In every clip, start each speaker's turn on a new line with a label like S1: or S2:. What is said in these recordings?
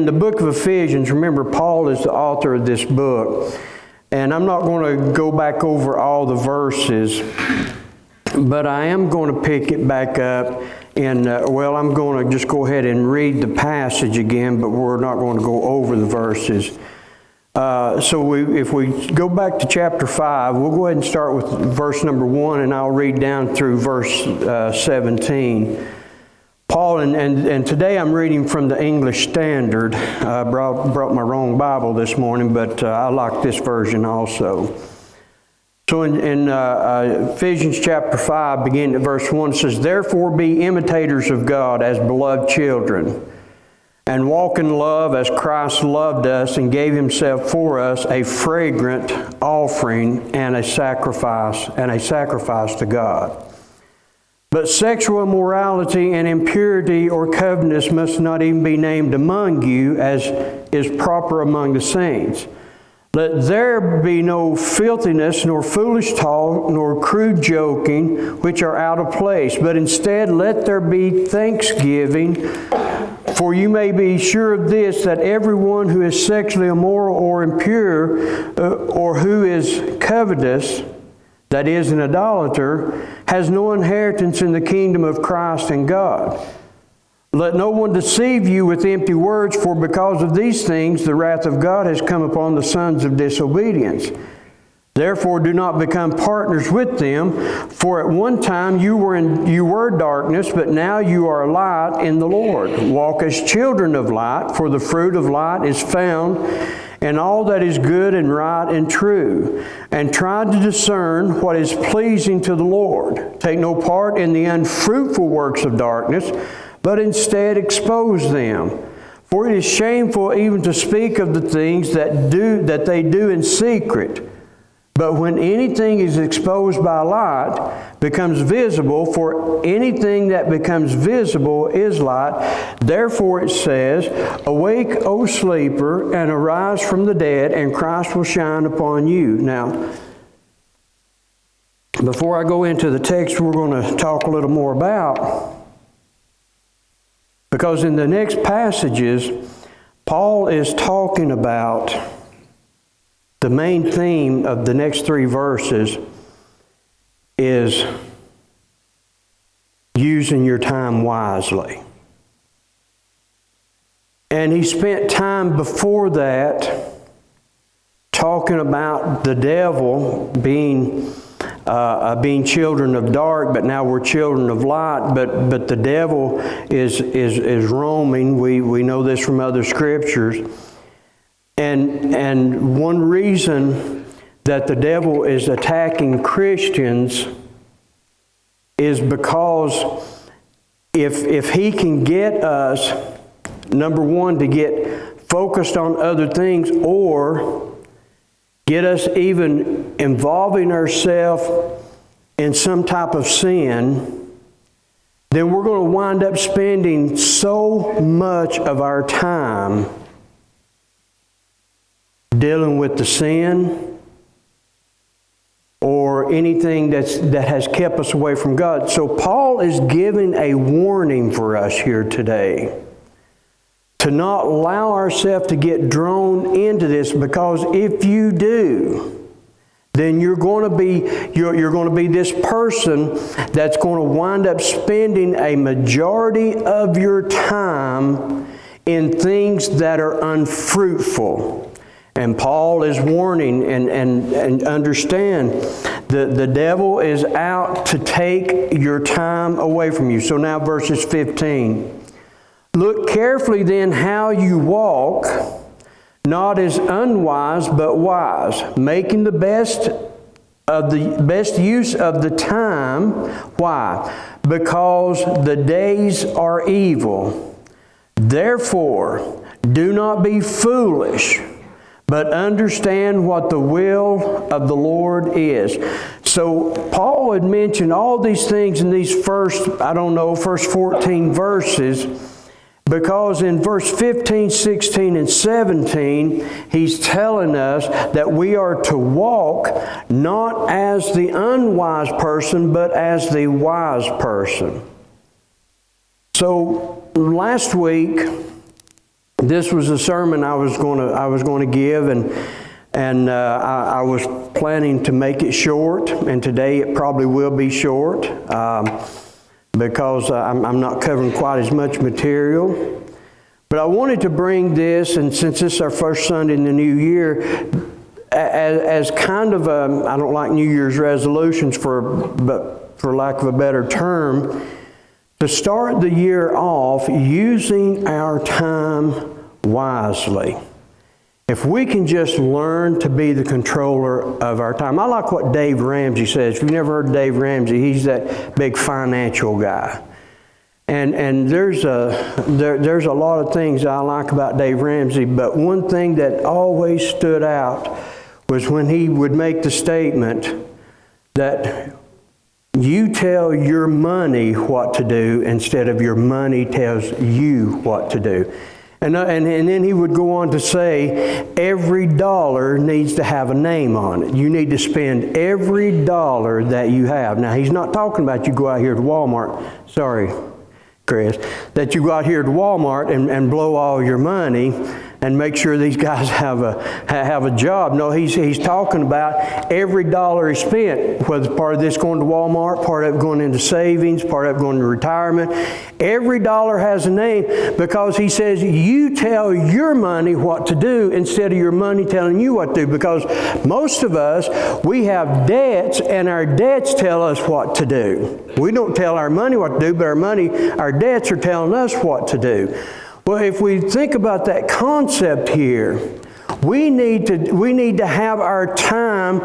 S1: In the book of Ephesians, remember, Paul is the author of this book. And I'm not going to go back over all the verses, but I am going to pick it back up. And, I'm going to just go ahead and read the passage again, but we're not going to go over the verses. If we go back to chapter 5, we'll go ahead and start with verse number 1, and I'll read down through verse 17. Paul, and today I'm reading from the English Standard. I brought my wrong Bible this morning, but I like this version also. So in Ephesians chapter 5, beginning at verse 1, it says, "Therefore be imitators of God as beloved children, and walk in love as Christ loved us and gave himself for us, a fragrant offering and a sacrifice to God. But sexual immorality and impurity or covetousness must not even be named among you, as is proper among the saints. Let there be no filthiness, nor foolish talk, nor crude joking, which are out of place. But instead let there be thanksgiving. For you may be sure of this, that everyone who is sexually immoral or impure, or who is covetous, that is, an idolater, has no inheritance in the kingdom of Christ and God. Let no one deceive you with empty words, for because of these things the wrath of God has come upon the sons of disobedience. Therefore do not become partners with them, for at one time you were darkness, but now you are light in the Lord. Walk as children of light, for the fruit of light is found in all that is good and right and true, and try to discern what is pleasing to the Lord. Take no part in the unfruitful works of darkness, but instead expose them. For it is shameful even to speak of the things that they do in secret. But when anything is exposed by light, becomes visible, for anything that becomes visible is light. Therefore it says, Awake, O sleeper, and arise from the dead, and Christ will shine upon you." Now, before I go into the text, we're going to talk a little more about, because in the next passages, Paul is talking about the main theme of the next 3 verses is using your time wisely. And he spent time before that talking about the devil being children of dark, but now we're children of light. But the devil is roaming. We know this from other scriptures. And one reason that the devil is attacking Christians is because if he can get us, number one, to get focused on other things, or get us even involving ourselves in some type of sin, then we're going to wind up spending so much of our time dealing with the sin or anything that has kept us away from God. So Paul is giving a warning for us here today to not allow ourselves to get drawn into this, because if you do, then you're going to be this person that's going to wind up spending a majority of your time in things that are unfruitful. And Paul is warning, and understand the devil is out to take your time away from you. So now verses 15. "Look carefully then how you walk, not as unwise but wise, making the best use of the time." Why? "Because the days are evil. Therefore, do not be foolish, but understand what the will of the Lord is." So Paul had mentioned all these things in these first 14 verses, because in verse 15, 16, and 17, he's telling us that we are to walk not as the unwise person, but as the wise person. So last week, This was a sermon I was going to give, and I was planning to make it short, and today it probably will be short because I'm not covering quite as much material. But I wanted to bring this, and since this is our first Sunday in the new year, as kind of a, I don't like New Year's resolutions, but for lack of a better term, to start the year off using our time wisely. If we can just learn to be the controller of our time. I like what Dave Ramsey says. If you've never heard Dave Ramsey, he's that big financial guy. And there's a lot of things I like about Dave Ramsey, but one thing that always stood out was when he would make the statement that you tell your money what to do instead of your money tells you what to do. And then he would go on to say, every dollar needs to have a name on it. You need to spend every dollar that you have. Now, he's not talking about you go out here to Walmart. Sorry, Chris. That you go out here to Walmart and blow all your money and make sure these guys have a job. No, he's talking about every dollar is spent, whether part of this going to Walmart, part of it going into savings, part of it going to retirement. Every dollar has a name because he says you tell your money what to do instead of your money telling you what to do. Because most of us, we have debts and our debts tell us what to do. We don't tell our money what to do, but our debts are telling us what to do. Well, if we think about that concept here, we need to have our time.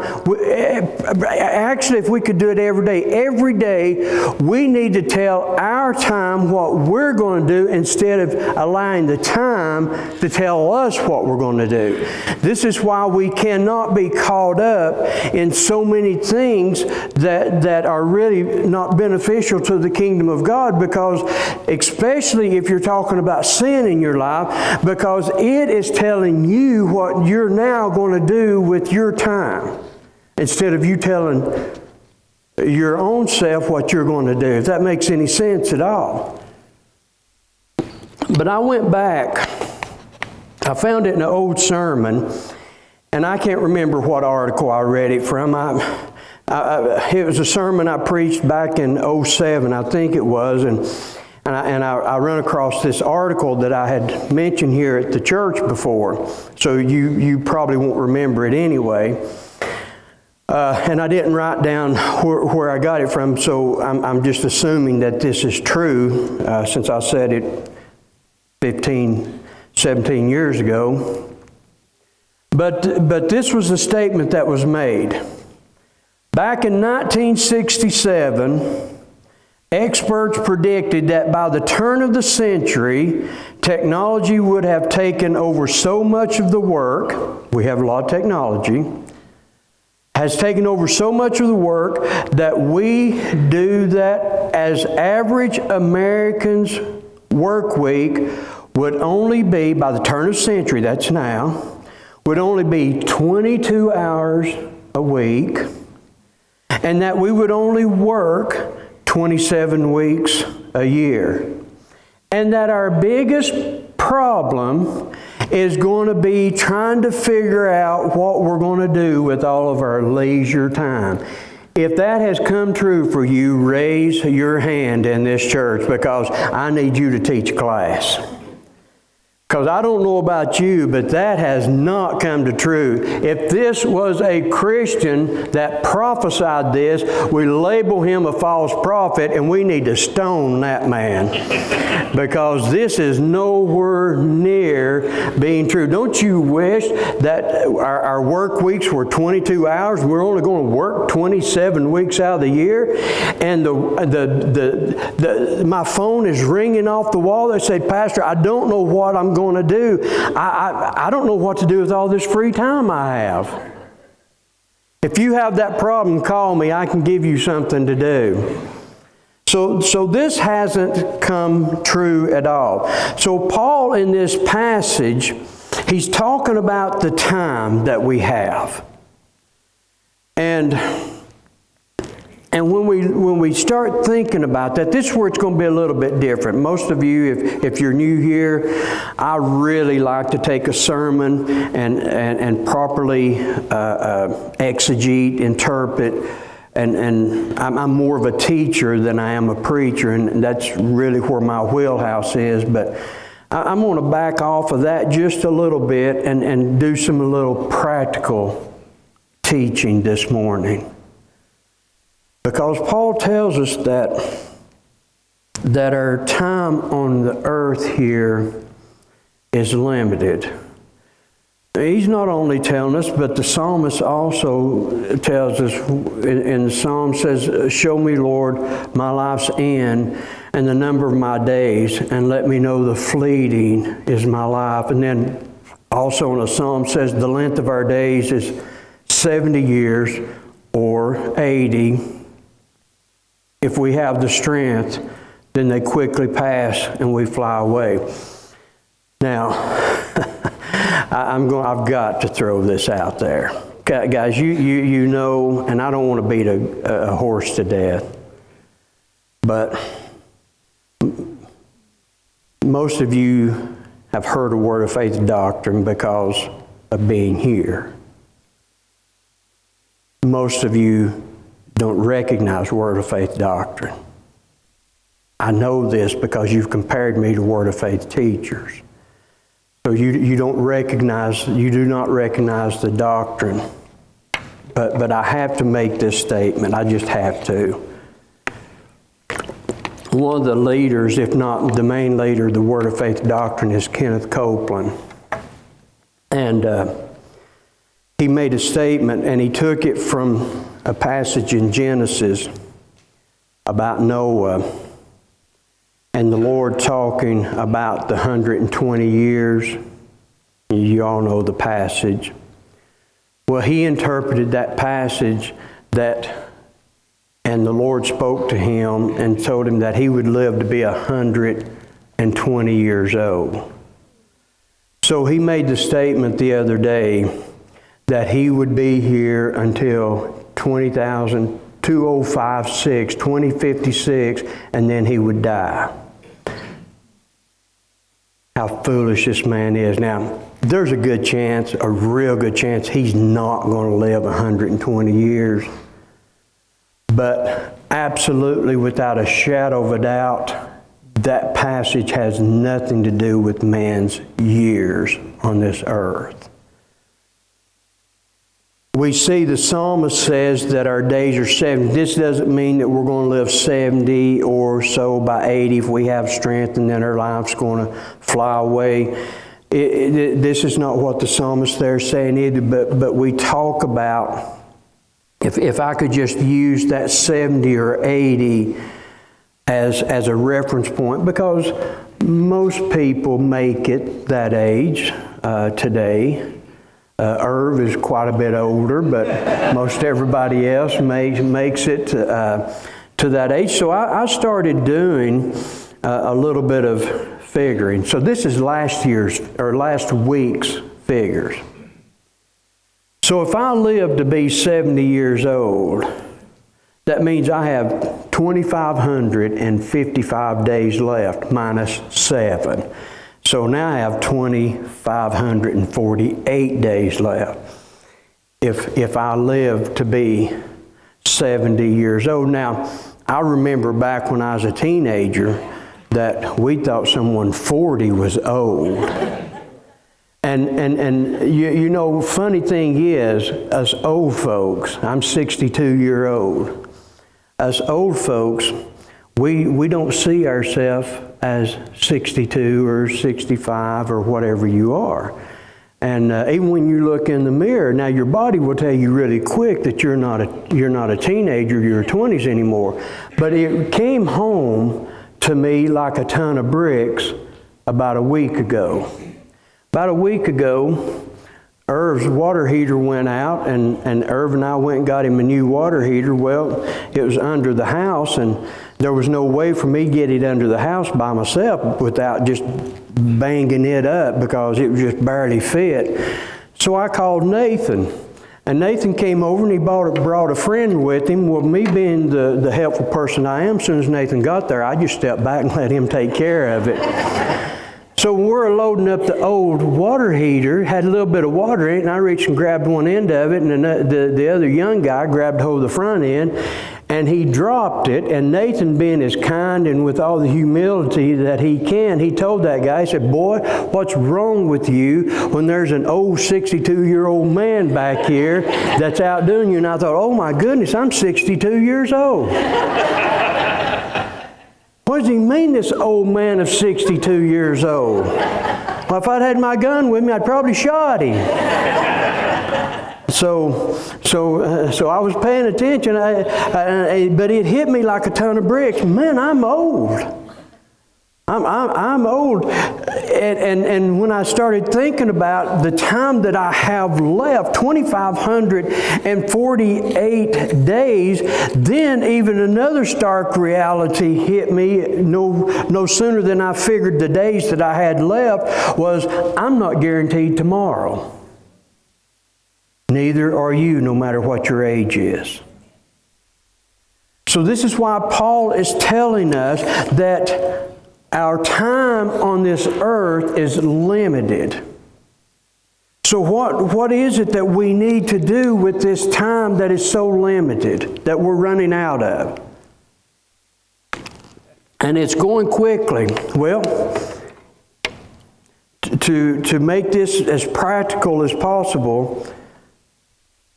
S1: Actually, if we could do it every day, we need to tell our time what we're going to do instead of allowing the time to tell us what we're going to do. This is why we cannot be caught up in so many things that are really not beneficial to the kingdom of God, because especially if you're talking about sin in your life, because it is telling you what you're now going to do with your time instead of you telling your own self what you're going to do, if that makes any sense at all. But I went back, I found it in an old sermon, and I can't remember what article I read it from. It was a sermon I preached back in 2007, I think it was, and I run across this article that I had mentioned here at the church before, so you probably won't remember it anyway. And I didn't write down where I got it from, so I'm just assuming that this is true, since I said it 15, 17 years ago. But this was the statement that was made. Back in 1967, experts predicted that by the turn of the century, technology would have taken over so much of the work. We have a lot of technology. Has taken over so much of the work that we do that as average Americans' work week would only be, by the turn of the century, that's now, would only be 22 hours a week, and that we would only work 27 weeks a year. And that our biggest problem is going to be trying to figure out what we're going to do with all of our leisure time. If that has come true for you, raise your hand in this church, because I need you to teach a class. Because I don't know about you, but that has not come to true. If this was a Christian that prophesied this, we label him a false prophet, and we need to stone that man. Because this is nowhere near being true. Don't you wish that our work weeks were 22 hours? We're only going to work 27 weeks out of the year. And my phone is ringing off the wall. They say, Pastor, I don't know what I'm going to do. I don't know what to do with all this free time I have. If you have that problem, call me. I can give you something to do. So this hasn't come true at all. So Paul, in this passage, he's talking about the time that we have. And And when we start thinking about that, this is where it's going to be a little bit different. Most of you, if you're new here, I really like to take a sermon and properly exegete, interpret, and I'm more of a teacher than I am a preacher, and that's really where my wheelhouse is. But I'm going to back off of that just a little bit and do some little practical teaching this morning. Because Paul tells us that our time on the earth here is limited. He's not only telling us, but the psalmist also tells us in the psalm says, "Show me, Lord, my life's end and the number of my days, and let me know the fleeting is my life." And then also in the psalm says, "The length of our days is 70 years or 80. If we have the strength, then they quickly pass and we fly away." Now, I've got to throw this out there. Guys, you know, and I don't want to beat a horse to death, but most of you have heard a Word of Faith doctrine because of being here. Most of you don't recognize Word of Faith doctrine. I know this because you've compared me to Word of Faith teachers. So you do not recognize the doctrine. But I have to make this statement. I just have to. One of the leaders, if not the main leader of the Word of Faith doctrine, is Kenneth Copeland. And he made a statement, and he took it from a passage in Genesis about Noah and the Lord talking about the 120 years. You all know the passage. Well, he interpreted that passage and the Lord spoke to him and told him that he would live to be 120 years old. So he made the statement the other day that he would be here until 2056, and then he would die. How foolish this man is. Now, there's a good chance, a real good chance, he's not going to live 120 years. But absolutely, without a shadow of a doubt, that passage has nothing to do with man's years on this earth. We see the psalmist says that our days are 70. This doesn't mean that we're going to live 70 or so by 80 if we have strength and then our life's going to fly away. This is not what the psalmist there is saying either, but we talk about, if I could just use that 70 or 80 as a reference point, because most people make it that age today. Irv is quite a bit older, but most everybody else makes it to that age. So I started doing a little bit of figuring. So this is last week's figures. So if I live to be 70 years old, that means I have 2,555 days left minus 7. So now I have 2,548 days left if I live to be 70 years old. Now, I remember back when I was a teenager that we thought someone 40 was old. And you know, funny thing is, us old folks, I'm 62-year-old, us old folks, we don't see ourselves as 62 or 65 or whatever you are. And even when you look in the mirror, now your body will tell you really quick that you're not a teenager, you're 20s anymore. But it came home to me like a ton of bricks about a week ago. About a week ago, Irv's water heater went out, and Irv and I went and got him a new water heater. Well, it was under the house, and there was no way for me to get it under the house by myself without just banging it up because it was just barely fit. So I called Nathan, And Nathan came over and he brought a friend with him. Well, me being the helpful person I am, as soon as Nathan got there, I just stepped back and let him take care of it. So when we were loading up the old water heater, had a little bit of water in it, and I reached and grabbed one end of it, and the other young guy grabbed hold of the front end, and he dropped it. And Nathan, being as kind and with all the humility that he can, he told that guy, he said, "Boy, what's wrong with you when there's an old 62-year-old man back here that's outdoing you?" And I thought, oh my goodness, I'm 62 years old. What does he mean, this old man of 62 years old? Well, if I'd had my gun with me, I'd probably shot him. So I was paying attention, but it hit me like a ton of bricks. Man, I'm old. I'm old. And when I started thinking about the time that I have left, 2,548 days, then even another stark reality hit me no sooner than I figured the days that I had left was, I'm not guaranteed tomorrow. Neither are you, no matter what your age is. So this is why Paul is telling us that our time on this earth is limited. So what is it that we need to do with this time that is so limited, that we're running out of? And it's going quickly. Well, to make this as practical as possible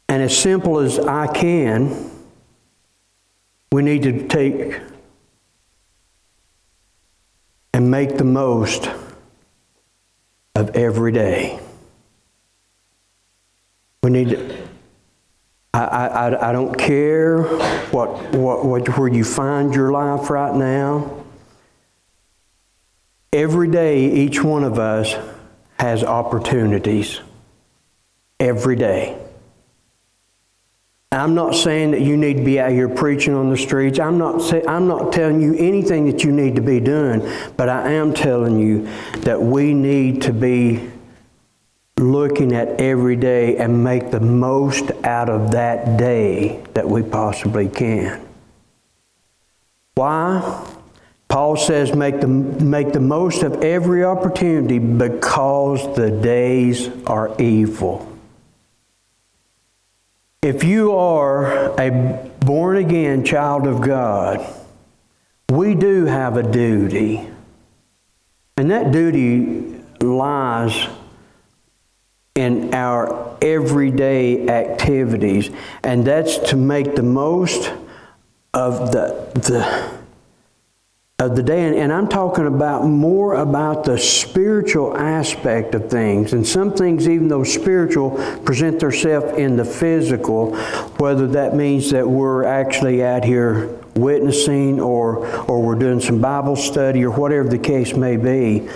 S1: and as simple as I can, we need to take and make the most of every day. We need to, I don't care where you find your life right now. Every day, each one of us has opportunities. Every day. I'm not saying that you need to be out here preaching on the streets. I'm not telling you anything that you need to be doing, but I am telling you that we need to be looking at every day and make the most out of that day that we possibly can. Why? Paul says make the most of every opportunity because the days are evil. If you are a born-again child of God, we do have a duty. And that duty lies in our everyday activities. And that's to make the most of the day. And I'm talking about more about the spiritual aspect of things. And some things, even though spiritual, present themselves in the physical, whether that means that we're actually out here witnessing or we're doing some Bible study or whatever the case may be.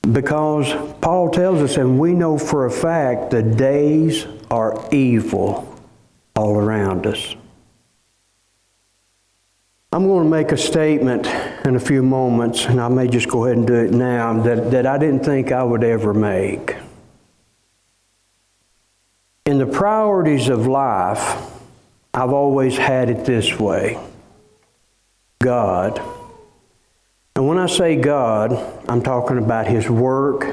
S1: Because Paul tells us, and we know for a fact, the days are evil all around us. I'm going to make a statement in a few moments, and I may just go ahead and do it now, that I didn't think I would ever make. In the priorities of life, I've always had it this way. God. And when I say God, I'm talking about His work,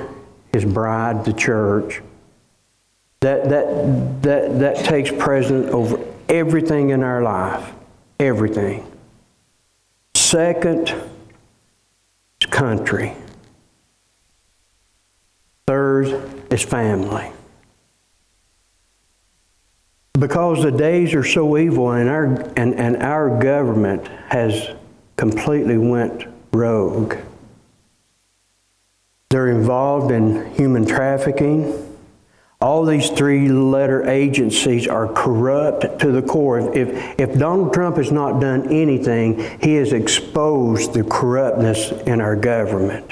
S1: His bride, the church. That takes precedence over everything in our life. Everything. Second is country. Third is family. Because the days are so evil and our government has completely went rogue. They're involved in human trafficking. All these three-letter agencies are corrupt to the core. If Donald Trump has not done anything, he has exposed the corruptness in our government.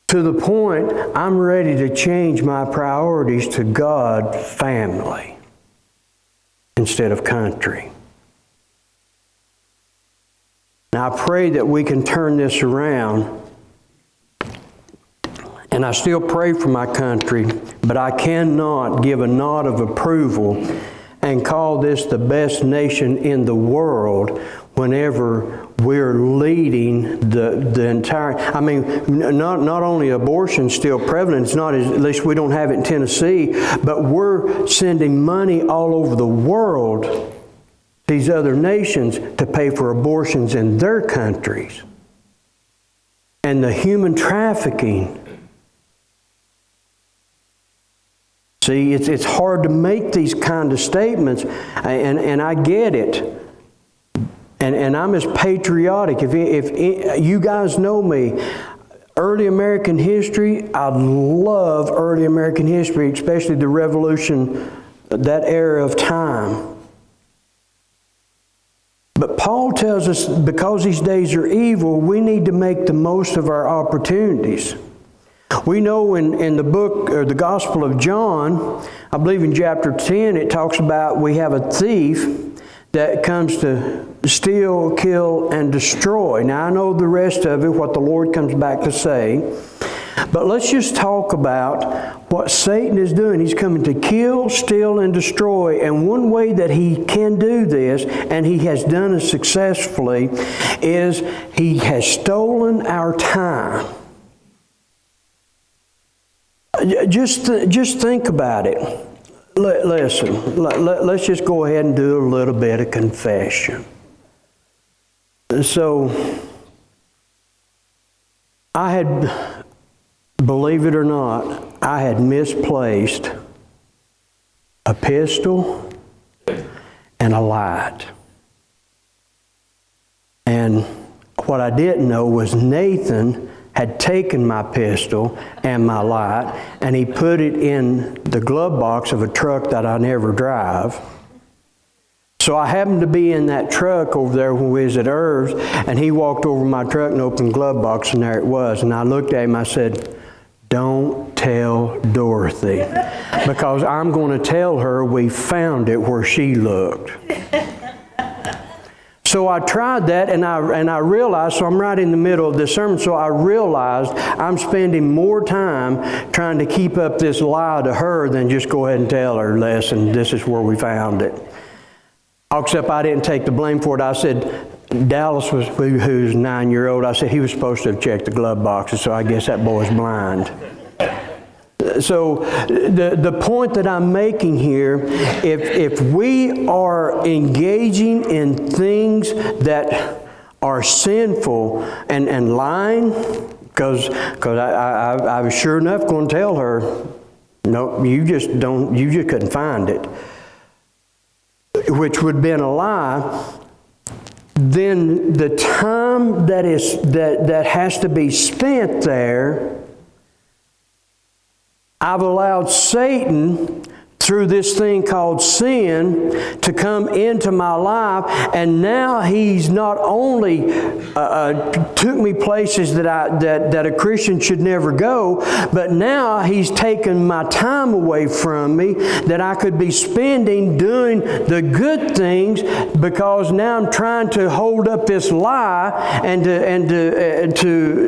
S1: To the point, I'm ready to change my priorities to God, family, instead of country. Now I pray that we can turn this around and I still pray for my country, but I cannot give a nod of approval and call this the best nation in the world whenever we're leading the entire, I mean, not only abortion still prevalent, it's not, at least we don't have it in Tennessee, but we're sending money all over the world, these other nations, to pay for abortions in their countries. And the human trafficking. See, it's hard to make these kind of statements, and I get it. And I'm as patriotic. If you guys know me, early American history, I love early American history, especially the Revolution, that era of time. But Paul tells us because these days are evil, we need to make the most of our opportunities. We know in the book, or the Gospel of John, I believe in chapter 10, it talks about we have a thief that comes to steal, kill, and destroy. Now I know the rest of it, what the Lord comes back to say. But let's just talk about what Satan is doing. He's coming to kill, steal, and destroy. And one way that he can do this, and he has done it successfully, is he has stolen our time. Just think about it. Listen, let's just go ahead and do a little bit of confession. So, I had, believe it or not, I had misplaced a pistol and a light. And what I didn't know was Nathan had taken my pistol and my light, and he put it in the glove box of a truck that I never drive. So I happened to be in that truck over there when we was at Irv's, and he walked over my truck and opened the glove box, and there it was. And I looked at him, I said, "Don't tell Dorothy, because I'm going to tell her we found it where she looked." So I tried that, and I realized, so I'm right in the middle of this sermon, so I realized I'm spending more time trying to keep up this lie to her than just go ahead and tell her, "Listen, this is where we found it." Except I didn't take the blame for it. I said, Dallas, who's 9-year-old, I said he was supposed to have checked the glove boxes, so I guess that boy's blind. So the point that I'm making here, if we are engaging in things that are sinful and lying, because I was sure enough going to tell her, "No, you just couldn't find it," which would have been a lie. Then the time that has to be spent there, I've allowed Satan, through this thing called sin, to come into my life, and now he's not only took me places that a Christian should never go, but now he's taken my time away from me that I could be spending doing the good things, because now I'm trying to hold up this lie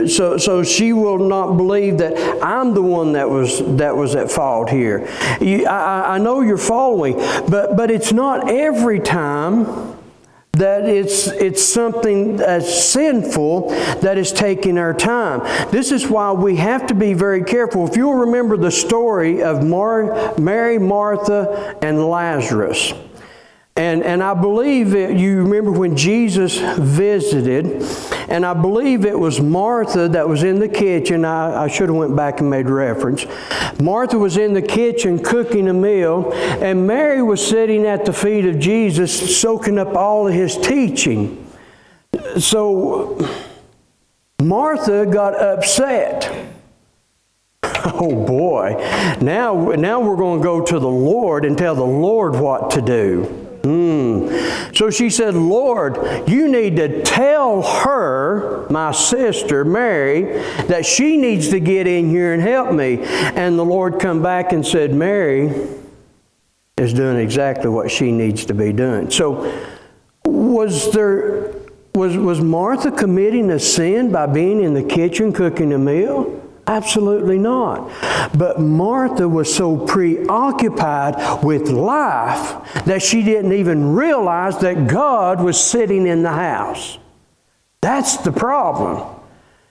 S1: so she will not believe that I'm the one that was at fault here. I know you're following, but it's not every time that it's something that's sinful that is taking our time. This is why we have to be very careful. If you'll remember the story of Mary, Martha, and Lazarus. And I believe you remember when Jesus visited, and I believe it was Martha that was in the kitchen. I should have went back and made reference. Martha was in the kitchen cooking a meal, and Mary was sitting at the feet of Jesus soaking up all of his teaching. So Martha got upset. Oh boy, now we're going to go to the Lord and tell the Lord what to do. So she said, "Lord, you need to tell her, my sister Mary, that she needs to get in here and help me." And the Lord come back and said, "Mary is doing exactly what she needs to be doing." So was Martha committing a sin by being in the kitchen cooking a meal? Absolutely not. But Martha was so preoccupied with life that she didn't even realize that God was sitting in the house. That's the problem.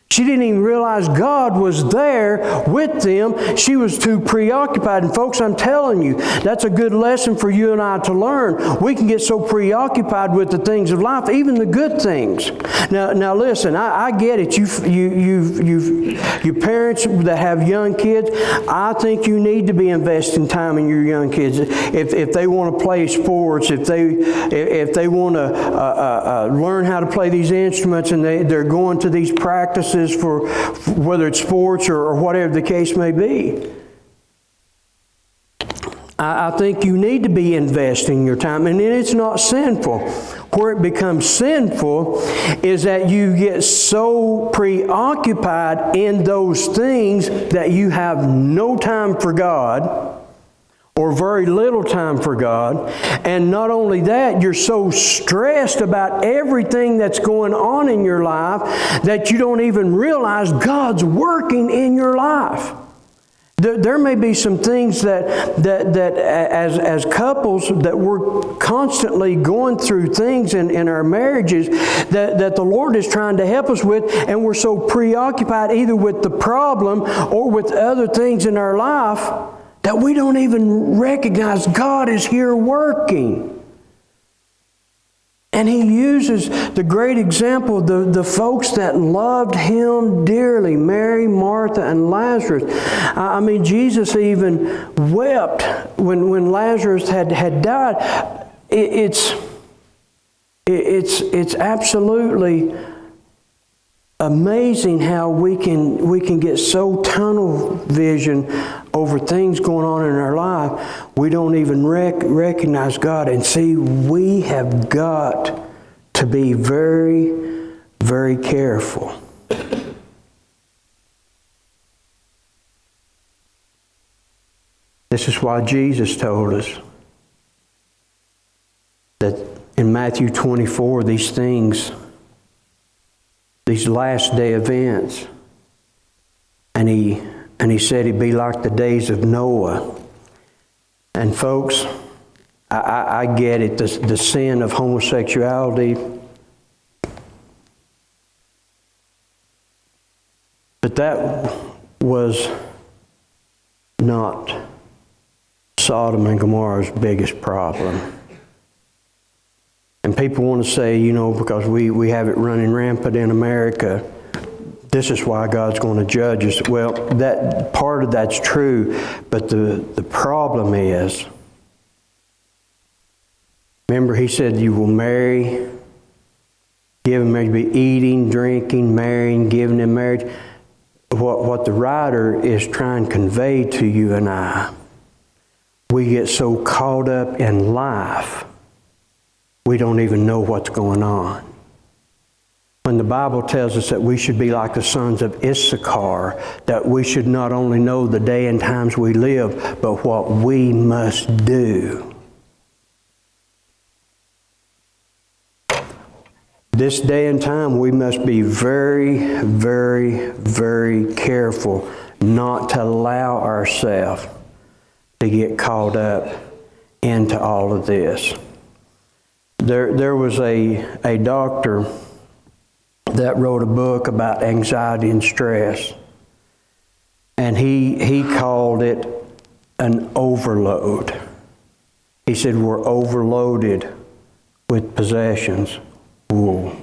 S1: She didn't even realize God was there with them. She was too preoccupied. And folks, I'm telling you, that's a good lesson for you and I to learn. We can get so preoccupied with the things of life, even the good things. Now listen, I get it. You parents that have young kids, I think you need to be investing time in your young kids. If they want to play sports, if they want to learn how to play these instruments, and they're going to these practices for whether it's sports or whatever the case may be. I think you need to be investing your time, and it's not sinful. Where it becomes sinful is that you get so preoccupied in those things that you have no time for God, or very little time for God. And not only that, you're so stressed about everything that's going on in your life that you don't even realize God's working in your life. There may be some things that as couples that we're constantly going through things in our marriages that the Lord is trying to help us with, and we're so preoccupied either with the problem or with other things in our life that we don't even recognize God is here working. And He uses the great example, the folks that loved Him dearly, Mary, Martha, and Lazarus. I mean, Jesus even wept when Lazarus had died. It's absolutely amazing how we can get so tunnel vision over things going on in our life, we don't even recognize God. And see, we have got to be very, very careful. This is why Jesus told us that in Matthew 24, these last day events, and he said it'd be like the days of Noah. And folks, I get it, the sin of homosexuality, but that was not Sodom and Gomorrah's biggest problem. And people want to say, because we have it running rampant in America, this is why God's going to judge us. Well, that part of that's true, but the problem is, remember He said you will marry, give them marriage, be eating, drinking, marrying, giving them marriage. What the writer is trying to convey to you and I, we get so caught up in life, we don't even know what's going on. When the Bible tells us that we should be like the sons of Issachar, that we should not only know the day and times we live, but what we must do. This day and time, we must be very, very, very careful not to allow ourselves to get caught up into all of this. There was a doctor that wrote a book about anxiety and stress, and he called it an overload. He said we're overloaded with possessions. Ooh.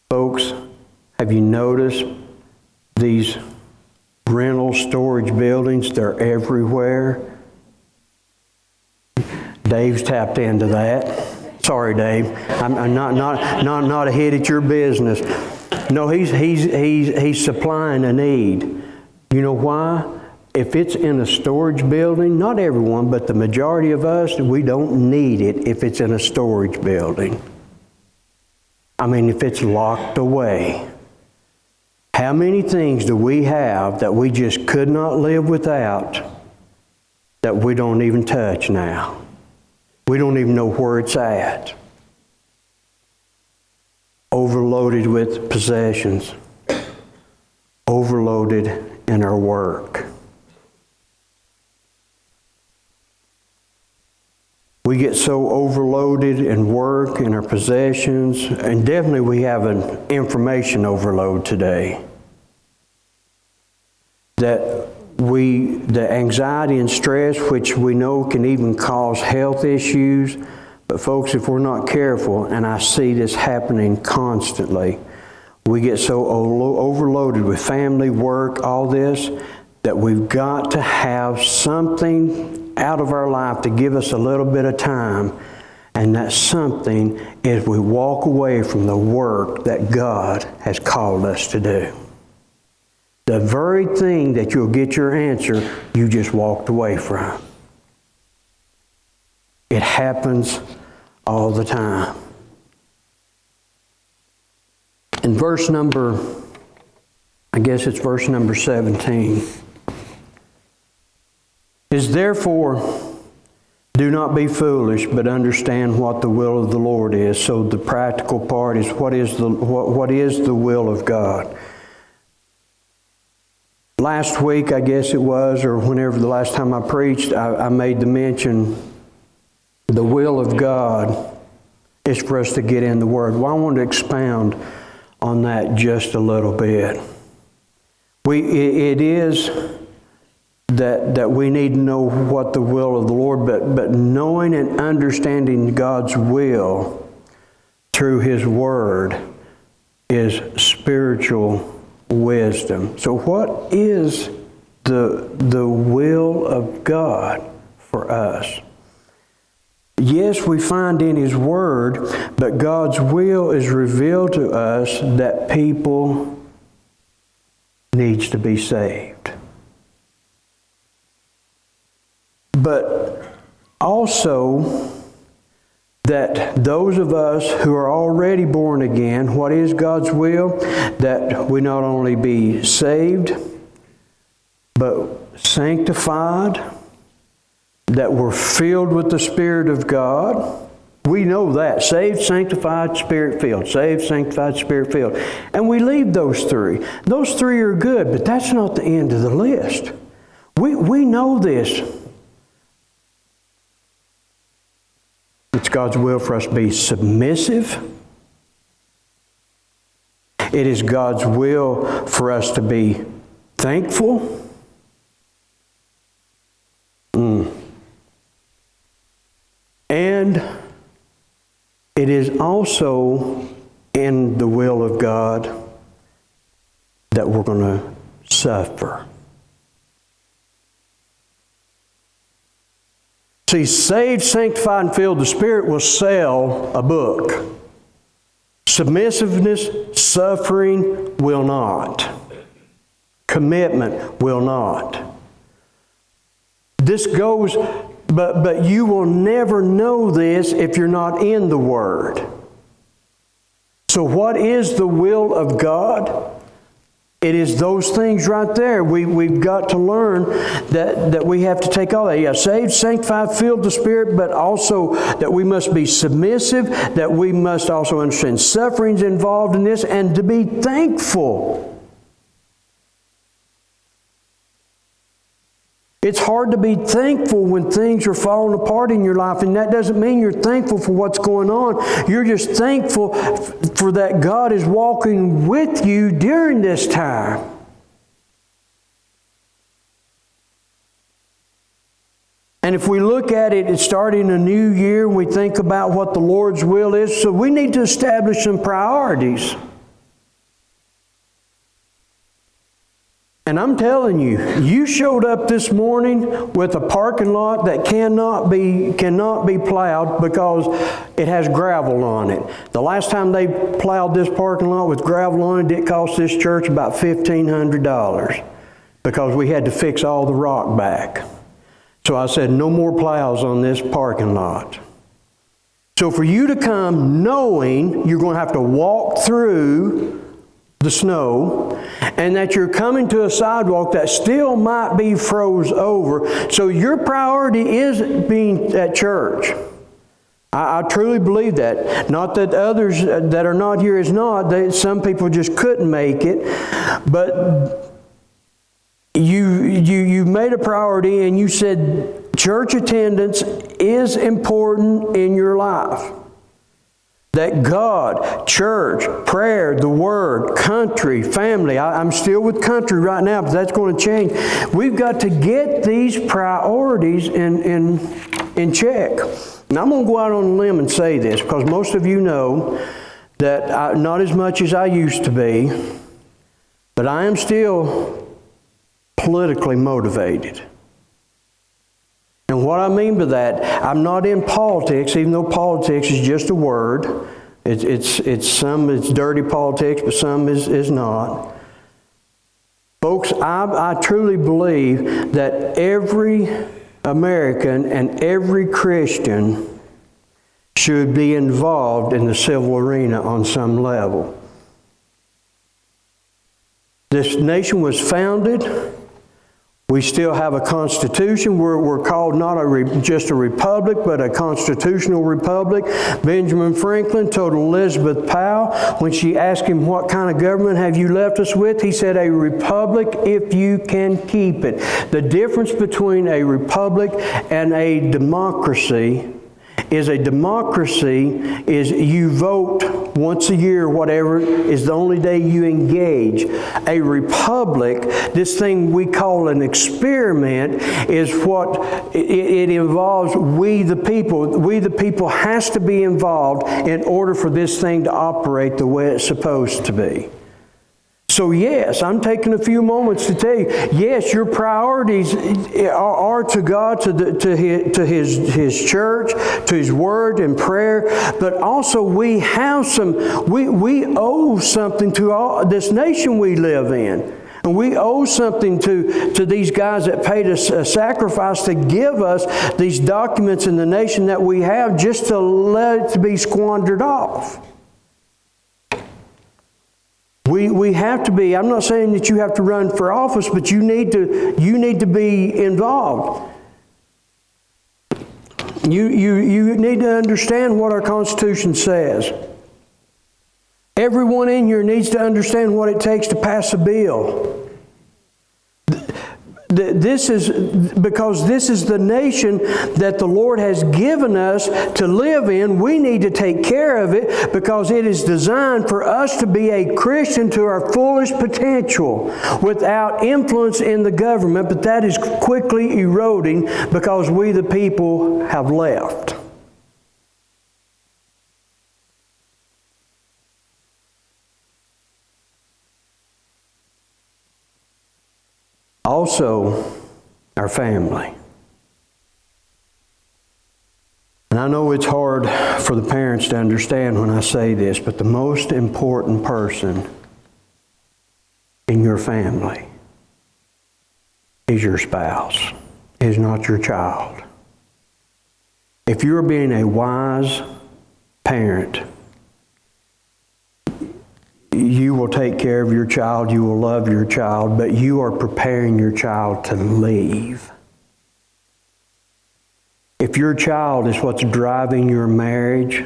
S1: Folks, have you noticed these rental storage buildings? They're everywhere. Dave's tapped into that. Sorry, Dave. I'm not a hit at your business. No, he's supplying a need. You know why? If it's in a storage building, not everyone, but the majority of us, we don't need it if it's in a storage building. I mean, if it's locked away. How many things do we have that we just could not live without that we don't even touch now? We don't even know where it's at. Overloaded with possessions. overloaded in our work. We get so overloaded in work, in our possessions, and definitely we have an information overload today. That the anxiety and stress, which we know can even cause health issues, but folks, if we're not careful, and I see this happening constantly, we get so overloaded with family, work, all this, that we've got to have something out of our life to give us a little bit of time. And that something is we walk away from the work that God has called us to do. The very thing that you'll get your answer, you just walked away from. It happens all the time. In verse number 17. Is therefore, do not be foolish, but understand what the will of the Lord is. So the practical part is what is the will of God. Last week, I guess it was, or whenever the last time I preached, I made the mention, the will of God is for us to get in the Word. Well, I want to expound on that just a little bit. It is that we need to know what the will of the Lord, but knowing and understanding God's will through His Word is spiritual wisdom. So what is the will of God for us? Yes, we find in His Word, but God's will is revealed to us that people needs to be saved. But also that those of us who are already born again, what is God's will? That we not only be saved, but sanctified, that we're filled with the Spirit of God. We know that. Saved, sanctified, Spirit-filled. Saved, sanctified, Spirit-filled. And we leave those three. Those three are good, but that's not the end of the list. We know this. It's God's will for us to be submissive. It is God's will for us to be thankful. And it is also in the will of God that we're going to suffer. See, saved, sanctified, and filled, the Spirit will sell a book. Submissiveness, suffering will not. Commitment will not. This goes, but you will never know this if you're not in the Word. So what is the will of God? It is those things right there. We've got to learn that we have to take all that. Yeah, saved, sanctified, filled with the Spirit, but also that we must be submissive, that we must also understand sufferings involved in this, and to be thankful. It's hard to be thankful when things are falling apart in your life, and that doesn't mean you're thankful for what's going on. You're just thankful for that God is walking with you during this time. And if we look at it, it's starting a new year, and we think about what the Lord's will is, so we need to establish some priorities. And I'm telling you, you showed up this morning with a parking lot that cannot be plowed because it has gravel on it. The last time they plowed this parking lot with gravel on it, it cost this church about $1,500 because we had to fix all the rock back. So I said, no more plows on this parking lot. So for you to come knowing you're going to have to walk through the snow, and that you're coming to a sidewalk that still might be froze over. So your priority is being at church. I truly believe that. Not that others that are not here is not. Some people just couldn't make it. But you made a priority and you said church attendance is important in your life. That God, church, prayer, the Word, country, family. I'm still with country right now, but that's going to change. We've got to get these priorities in check. And I'm going to go out on a limb and say this, because most of you know that not as much as I used to be, but I am still politically motivated. And what I mean by that, I'm not in politics, even though politics is just a word. It's dirty politics, but some is not. Folks, I truly believe that every American and every Christian should be involved in the civil arena on some level. This nation was founded. We still have a constitution. We're called not just a republic, but a constitutional republic. Benjamin Franklin told Elizabeth Powell when she asked him, what kind of government have you left us with? He said, a republic if you can keep it. The difference between a republic and a democracy is you vote once a year, whatever, is the only day you engage. A republic, this thing we call an experiment, is what it involves we the people. We the people has to be involved in order for this thing to operate the way it's supposed to be. So yes, I'm taking a few moments to tell you, yes, your priorities are to God, to His church, to His Word and prayer, but also we owe something to all this nation we live in. And we owe something to these guys that paid us a sacrifice to give us these documents in the nation that we have, just to let it be squandered off. We have to be, I'm not saying that you have to run for office, but you need to be involved. You need to understand what our Constitution says. Everyone in here needs to understand what it takes to pass a bill. This is because this is the nation that the Lord has given us to live in. We need to take care of it because it is designed for us to be a Christian to our fullest potential without influence in the government, but that is quickly eroding because we the people have left. Also, our family. And I know it's hard for the parents to understand when I say this, but the most important person in your family is your spouse, is not your child. If you're being a wise parent, you will take care of your child, you will love your child, but you are preparing your child to leave. If your child is what's driving your marriage,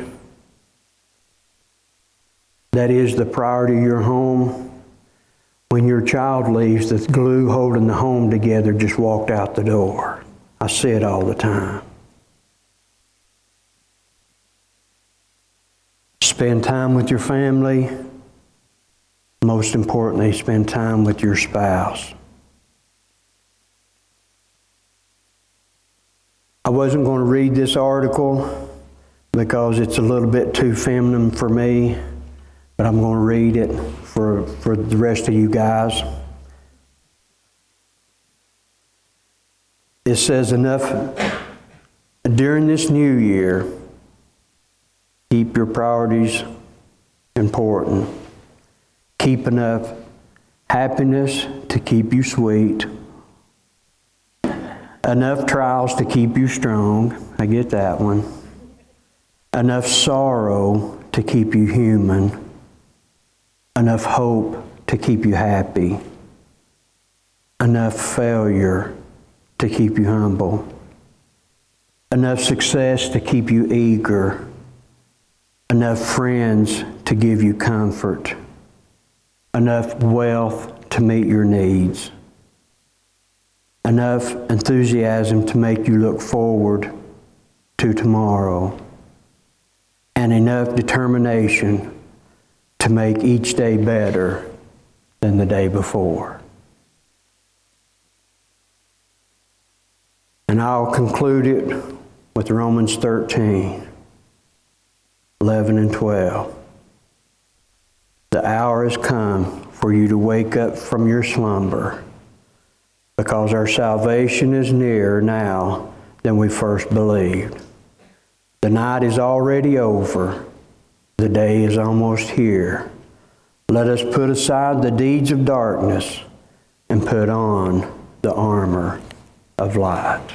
S1: that is the priority of your home, when your child leaves, the glue holding the home together just walked out the door. I see it all the time. Spend time with your family. Most importantly, spend time with your spouse. I wasn't going to read this article because it's a little bit too feminine for me, but I'm going to read it for the rest of you guys. It says, enough during this new year, keep your priorities important. Keep enough happiness to keep you sweet. Enough trials to keep you strong. I get that one. Enough sorrow to keep you human. Enough hope to keep you happy. Enough failure to keep you humble. Enough success to keep you eager. Enough friends to give you comfort. Enough wealth to meet your needs. enough enthusiasm to make you look forward to tomorrow, and enough determination to make each day better than the day before. And I'll conclude it with Romans 13, 11 and 12. The hour has come for you to wake up from your slumber, because our salvation is nearer now than we first believed. The night is already over. The day is almost here. Let us put aside the deeds of darkness and put on the armor of light.